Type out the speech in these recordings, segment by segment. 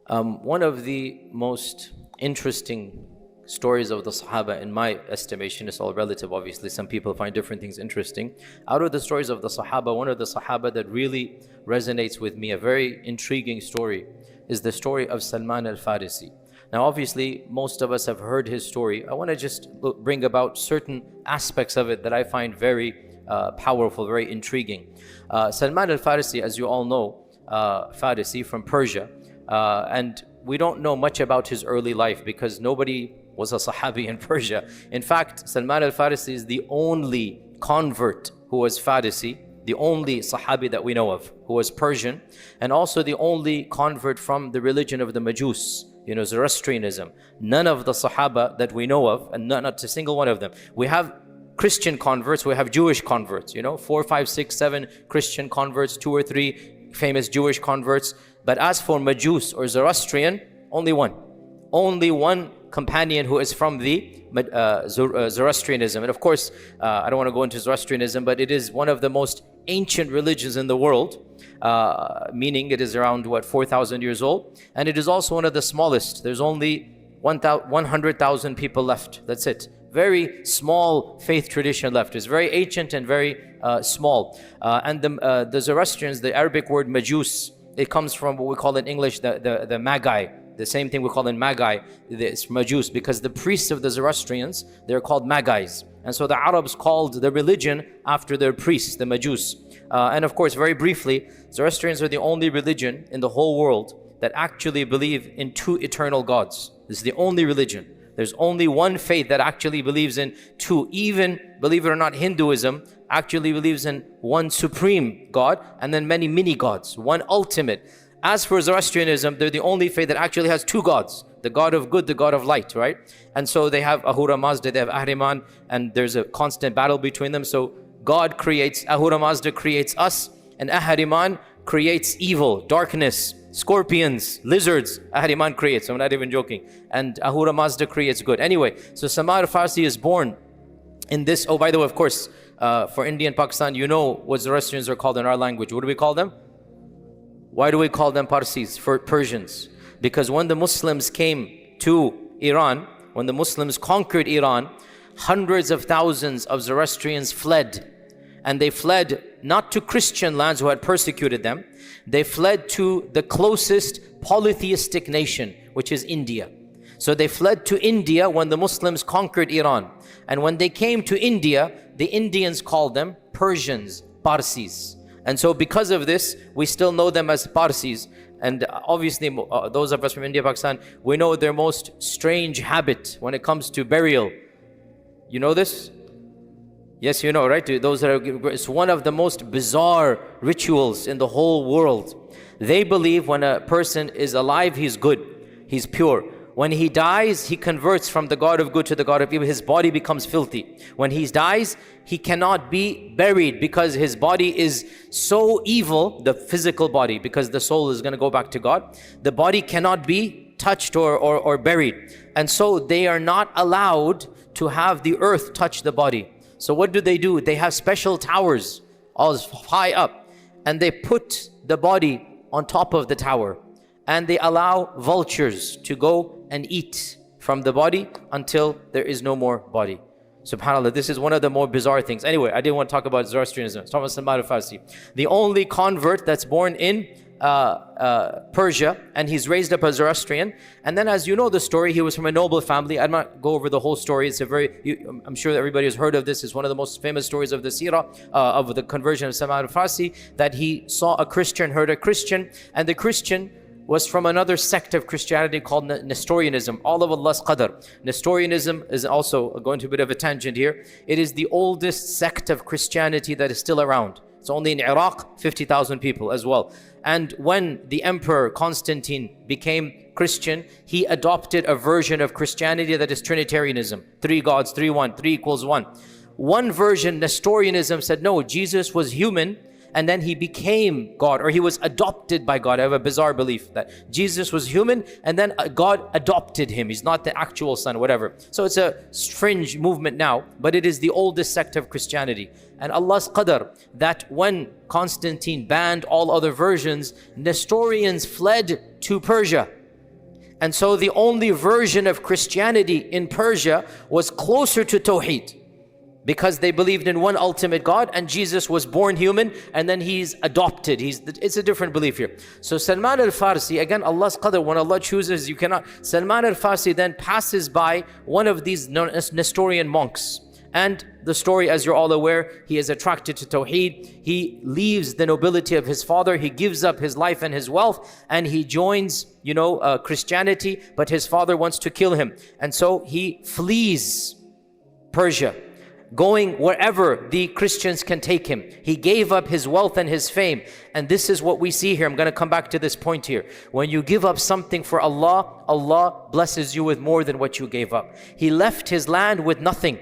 One of the most interesting stories of the Sahaba, in my estimation, is all relative obviously, some people find different things interesting. Out of the stories of the Sahaba, one of the Sahaba that really resonates with me, a very intriguing story, is the story of Salman Al-Farsi. Now obviously most of us have heard his story. I want to just bring about certain aspects of it that I find very powerful, very intriguing. Salman Al-Farsi, as you all know, Farsi from Persia, and we don't know much about his early life because nobody was a Sahabi in Persia. In fact, Salman Al-Farsi is the only convert who was Farsi, the only Sahabi that we know of who was Persian, and also the only convert from the religion of the Majus, Zoroastrianism. None of the Sahaba that we know of, and not a single one of them. We have Christian converts, we have Jewish converts, 4, 5, 6, 7 Christian converts, 2 or 3 famous Jewish converts. But as for Majus or Zoroastrian, only one. Only one companion who is from the Zoroastrianism. And of course, I don't want to go into Zoroastrianism, but it is one of the most ancient religions in the world, meaning it is around, 4,000 years old. And it is also one of the smallest. There's only 100,000 people left. That's it. Very small faith tradition left. It's very ancient and very small. And the Zoroastrians, the Arabic word Majus, it comes from what we call in English the Magi. The same thing we call in Magi, it's Majus, because the priests of the Zoroastrians, they're called Magais. And so the Arabs called the religion after their priests, the Majus. And of course, very briefly, Zoroastrians are the only religion in the whole world that actually believe in 2 eternal gods. This is the only religion. There's only one faith that actually believes in 2. Even, believe it or not, Hinduism actually believes in one supreme God and then many mini gods, one ultimate. As for Zoroastrianism, they're the only faith that actually has 2 gods, the God of good, the God of light, right? And so they have Ahura Mazda, they have Ahriman, and there's a constant battle between them. So God creates, Ahura Mazda creates us, and Ahriman creates evil, darkness, scorpions, lizards. Ahriman creates, I'm not even joking. And Ahura Mazda creates good. Anyway, so Salman Al-Farsi is born in this, oh, by the way, of course, for India and Pakistan, you know what Zoroastrians are called in our language. What do we call them? Why do we call them Parsis, for Persians? Because when the Muslims came to Iran, when the Muslims conquered Iran, hundreds of thousands of Zoroastrians fled. And they fled not to Christian lands who had persecuted them. They fled to the closest polytheistic nation, which is India. So they fled to India when the Muslims conquered Iran. And when they came to India, the Indians called them Persians, Parsis. And so because of this, we still know them as Parsis. And obviously, those of us from India, Pakistan, we know their most strange habit when it comes to burial. You know this? Yes, you know, right? It's one of the most bizarre rituals in the whole world. They believe when a person is alive, he's good, he's pure. When he dies, he converts from the God of good to the God of evil. His body becomes filthy. When he dies, he cannot be buried because his body is so evil, the physical body, because the soul is going to go back to God. The body cannot be touched or buried. And so they are not allowed to have the earth touch the body. So what do? They have special towers all high up, and they put the body on top of the tower, and they allow vultures to go and eat from the body until there is no more body. SubhanAllah, this is one of the more bizarre things. Anyway, I didn't want to talk about Zoroastrianism. It's talking about Salman Al-Farsi, the only convert that's born in Persia, and he's raised up as Zoroastrian. And then, as you know the story, he was from a noble family. I'm not go over the whole story. It's I'm sure that everybody has heard of this. It's one of the most famous stories of the Seerah, of the conversion of Salman Al-Farsi, that he saw a Christian, heard a Christian, and the Christian was from another sect of Christianity called Nestorianism, all of Allah's qadr. Nestorianism is also, going to a bit of a tangent here, it is the oldest sect of Christianity that is still around. It's only in Iraq, 50,000 people as well. And when the Emperor Constantine became Christian, he adopted a version of Christianity that is Trinitarianism. 3 gods, 3 1, 3 equals 1. One version, Nestorianism, said no, Jesus was human, and then he became God, or he was adopted by God. I have a bizarre belief that Jesus was human and then God adopted him. He's not the actual son, whatever. So it's a fringe movement now, but it is the oldest sect of Christianity. And Allah's qadr, that when Constantine banned all other versions, Nestorians fled to Persia. And so the only version of Christianity in Persia was closer to Tawheed, because they believed in one ultimate God, and Jesus was born human and then he's adopted. It's a different belief here. So Salman Al-Farsi, again, Allah's qadr, when Allah chooses, you cannot. Salman Al-Farsi then passes by one of these Nestorian monks. And the story, as you're all aware, he is attracted to Tawheed. He leaves the nobility of his father. He gives up his life and his wealth, and he joins, Christianity, but his father wants to kill him. And so he flees Persia, going wherever the Christians can take him. He gave up his wealth and his fame. And this is what we see here. I'm going to come back to this point here. When you give up something for Allah, Allah blesses you with more than what you gave up. He left his land with nothing,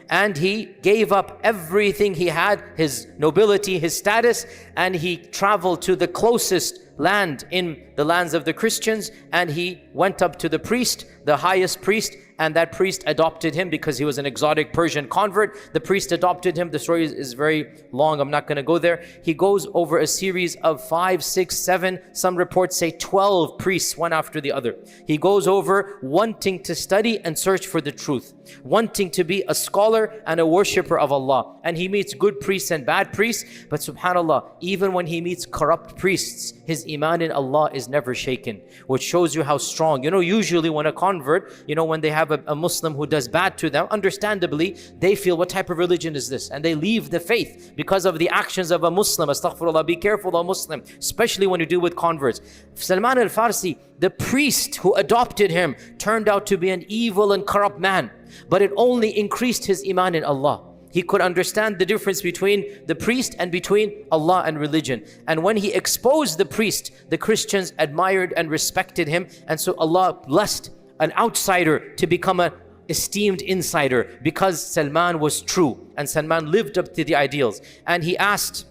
and he gave up everything he had, his nobility, his status, and he traveled to the closest land in the lands of the Christians, and he went up to the priest, the highest priest, and that priest adopted him because he was an exotic Persian convert. The priest adopted him. The story is very long. I'm not going to go there. He goes over a series of 5, 6, 7, some reports say 12 priests, one after the other. He goes over wanting to study and search for the truth, wanting to be a scholar and a worshipper of Allah. And he meets good priests and bad priests. But subhanAllah, even when he meets corrupt priests, his Iman in Allah is never shaken, which shows you how strong. Usually when a convert, when they have a Muslim who does bad to them, understandably, they feel, what type of religion is this? And they leave the faith because of the actions of a Muslim. Astaghfirullah, be careful of a Muslim, especially when you deal with converts. Salman Al-Farsi, the priest who adopted him, turned out to be an evil and corrupt man, but it only increased his Iman in Allah. He could understand the difference between the priest and between Allah and religion. And when he exposed the priest, the Christians admired and respected him. And so Allah blessed an outsider to become an esteemed insider, because Salman was true and Salman lived up to the ideals. And he asked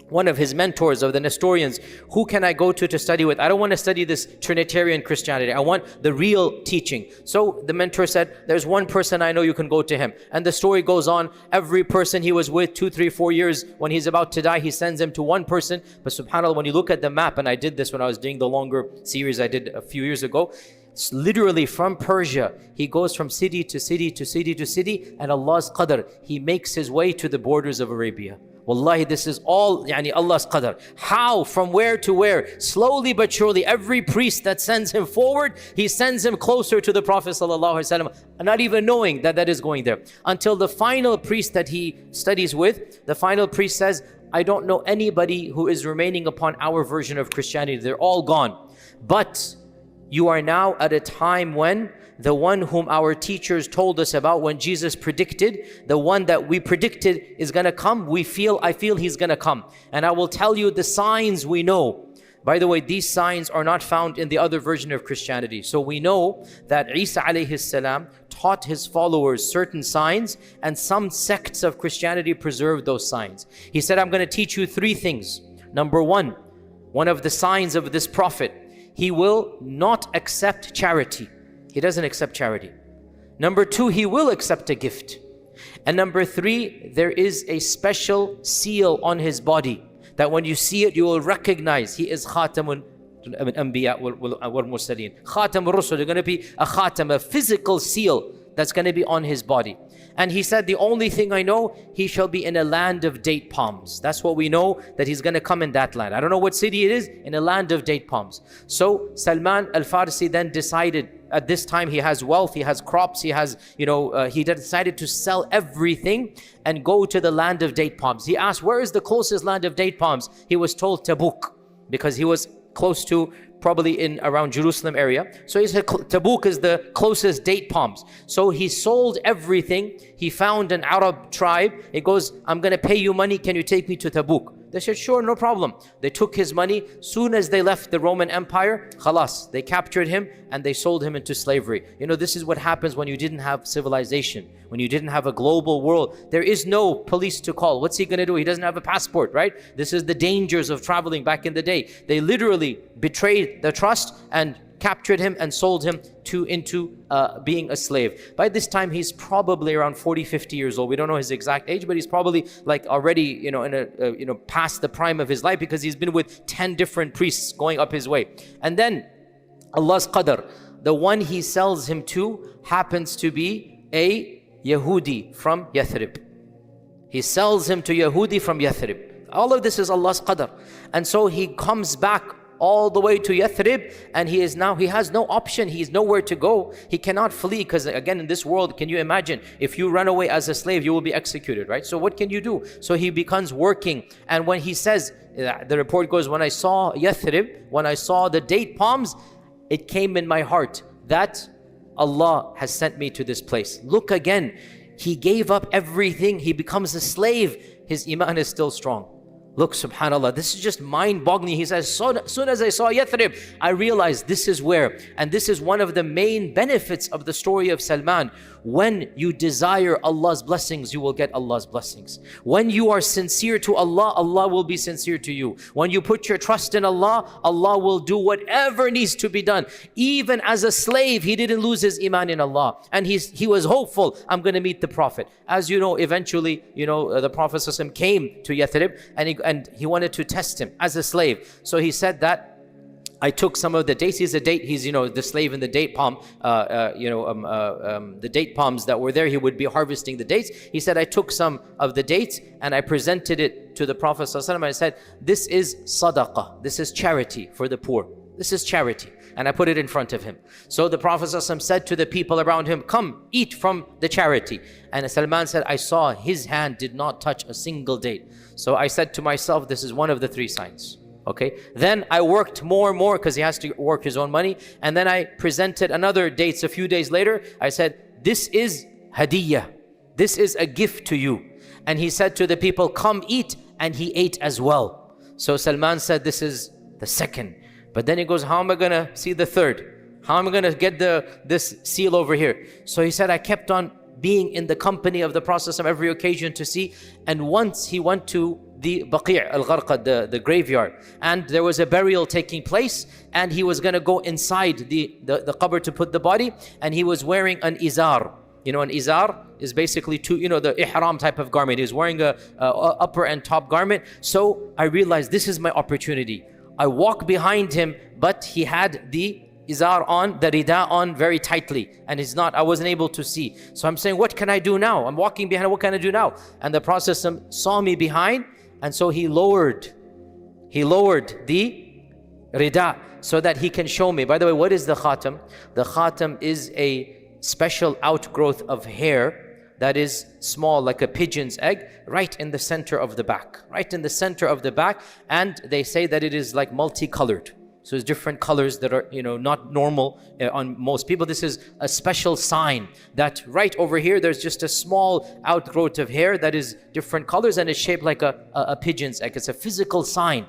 one of his mentors of the Nestorians, who can I go to study with? I don't want to study this Trinitarian Christianity. I want the real teaching. So the mentor said, there's one person I know, you can go to him. And the story goes on. Every person he was with 2, 3, 4 years, when he's about to die, he sends him to one person. But subhanAllah, when you look at the map, and I did this when I was doing the longer series I did a few years ago, it's literally from Persia, he goes from city to city to city to city, and Allah's qadr, he makes his way to the borders of Arabia. Wallahi, this is all Allah's qadr. How? From where to where? Slowly but surely, every priest that sends him forward, he sends him closer to the Prophet ﷺ, not even knowing that is going there. Until the final priest that he studies with, the final priest says, I don't know anybody who is remaining upon our version of Christianity. They're all gone. But you are now at a time when the one whom our teachers told us about, when Jesus predicted, the one that we predicted is going to come, I feel he's going to come. And I will tell you the signs we know. By the way, these signs are not found in the other version of Christianity. So we know that Isa alayhi salam taught his followers certain signs, and some sects of Christianity preserved those signs. He said, I'm going to teach you 3 things. Number 1, one of the signs of this prophet, he will not accept charity. He doesn't accept charity. Number 2, he will accept a gift. And number 3, there is a special seal on his body that when you see it, you will recognize he is Khatamun Anbiya wal Mursaleen. Khatam Rusul, there's going to be a khatam, a physical seal that's going to be on his body. And he said, the only thing I know, he shall be in a land of date palms. That's what we know, that he's going to come in that land. I don't know what city it is, in a land of date palms. So Salman Al-Farsi then decided, at this time he has wealth, he has crops, he has, he decided to sell everything and go to the land of date palms. He asked, where is the closest land of date palms? He was told Tabuk, because he was close to, probably in around Jerusalem area. So he said Tabuk is the closest date palms. So he sold everything. He found an Arab tribe. He goes, I'm going to pay you money. Can you take me to Tabuk? They said, sure, no problem. They took his money. Soon as they left the Roman Empire, khalas, they captured him and they sold him into slavery. This is what happens when you didn't have civilization, when you didn't have a global world. There is no police to call. What's he going to do? He doesn't have a passport, right? This is the dangers of traveling back in the day. They literally betrayed the trust and captured him and sold him into being a slave. By this time, he's probably around 40, 50 years old. We don't know his exact age, but he's probably like already, past the prime of his life, because he's been with 10 different priests going up his way. And then Allah's qadr, the one he sells him to happens to be a Yahudi from Yathrib. He sells him to Yahudi from Yathrib. All of this is Allah's qadr. And so he comes back all the way to Yathrib, and he has no option. He has nowhere to go. He cannot flee, because again, in this world, can you imagine, if you run away as a slave, you will be executed, right? So what can you do? So he becomes working. And when he says, the report goes, when I saw Yathrib, when I saw the date palms, it came in my heart that Allah has sent me to this place. Look again, he gave up everything. He becomes a slave. His Iman is still strong. Look, subhanAllah, this is just mind-boggling. He says, so soon as I saw Yathrib, I realized this is where, and this is one of the main benefits of the story of Salman. When you desire Allah's blessings, you will get Allah's blessings. When you are sincere to Allah, Allah will be sincere to you. When you put your trust in Allah, Allah will do whatever needs to be done. Even as a slave, he didn't lose his Iman in Allah. And he was hopeful, I'm going to meet the Prophet. As you know, eventually, the Prophet ﷺ came to Yathrib, and he wanted to test him as a slave. So he said that, I took some of the dates. He's the slave in the date palm, the date palms that were there. He would be harvesting the dates. He said, I took some of the dates and I presented it to the Prophet ﷺ. I said, this is sadaqah. This is charity for the poor. This is charity. And I put it in front of him. So the Prophet ﷺ said to the people around him, come, eat from the charity. And Salman said, I saw his hand did not touch a single date. So I said to myself, this is one of the three signs. Okay, then I worked more and more, because he has to work his own money. And then I presented another dates a few days later. I said, this is hadiyah. This is a gift to you. And he said to the people, come eat. And he ate as well. So Salman said, this is the second. But then he goes, how am I going to see the third? How am I going to get this seal over here? So he said, I kept on being in the company of the Prophet on every occasion to see. And once he went to the Baqi' al-Gharqad, the graveyard, and there was a burial taking place, and he was going to go inside the qabr to put the body, and he was wearing an izar. An izar is basically the ihram type of garment. He was wearing a upper and top garment. So I realized this is my opportunity. I walk behind him, but he had the izar on, the rida on very tightly, and I wasn't able to see. So I'm saying, what can I do now? I'm walking behind, what can I do now? And the Prophet saw me behind, and so he lowered the rida so that he can show me. By the way, what is the khatam? The khatam is a special outgrowth of hair that is small, like a pigeon's egg, right in the center of the back. Right in the center of the back. And they say that it is like multicolored. So it's different colors that are, not normal on most people. This is a special sign that right over here, there's just a small outgrowth of hair that is different colors, and it's shaped like a pigeon's egg. It's a physical sign.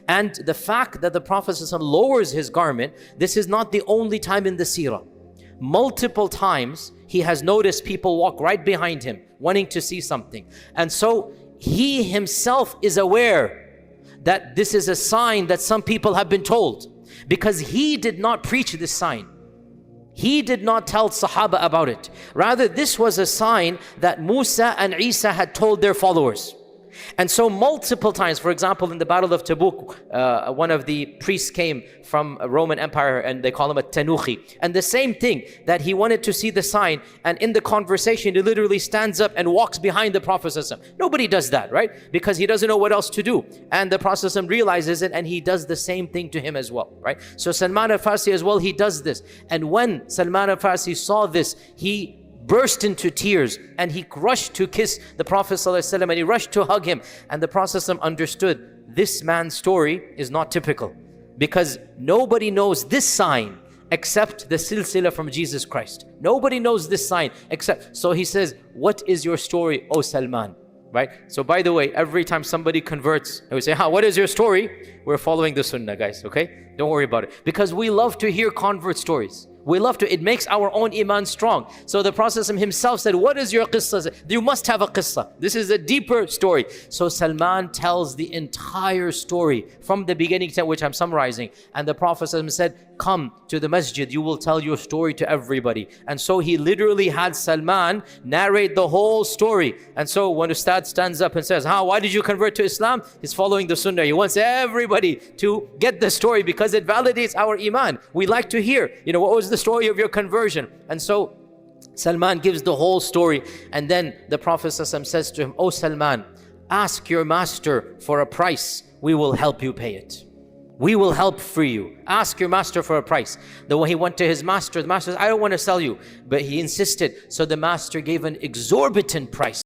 And the fact that the Prophet ﷺ lowers his garment, this is not the only time in the seerah. Multiple times, he has noticed people walk right behind him, wanting to see something. And so he himself is aware that this is a sign that some people have been told, because he did not preach this sign. He did not tell Sahaba about it. Rather, this was a sign that Musa and Isa had told their followers. And so multiple times, for example, in the Battle of Tabuk, one of the priests came from a Roman Empire, and they call him a Tanuchi. And the same thing, that he wanted to see the sign, and in the conversation, he literally stands up and walks behind the Prophet ﷺ. Nobody does that, right? Because he doesn't know what else to do. And the Prophet ﷺ realizes it, and he does the same thing to him as well, right? So Salman Al-Farsi as well, he does this. And when Salman Al-Farsi saw this, he burst into tears, and he rushed to kiss the Prophet ﷺ, and he rushed to hug him. And the Prophet ﷺ understood this man's story is not typical, because nobody knows this sign except the silsila from Jesus Christ. Nobody knows this sign except. So he says, what is your story, O Salman? Right? So by the way, every time somebody converts, we say, what is your story? We're following the sunnah, guys, okay? Don't worry about it. Because we love to hear convert stories. We love to, it makes our own Iman strong. So the Prophet himself said, what is your qissa? You must have a qissa. This is a deeper story. So Salman tells the entire story from the beginning to which I'm summarizing. And the Prophet said, come to the masjid, you will tell your story to everybody. And so he literally had Salman narrate the whole story. And so when Ustad stands up and says, why did you convert to Islam? He's following the sunnah. He wants everybody to get the story because it validates our Iman. We like to hear, what was the story of your conversion? And so Salman gives the whole story. And then the Prophet ﷺ says to him, "Oh Salman, ask your master for a price. We will help you pay it. We will help free you. Ask your master for a price." Then when he went to his master, the master says, "I don't want to sell you." But he insisted. So the master gave an exorbitant price.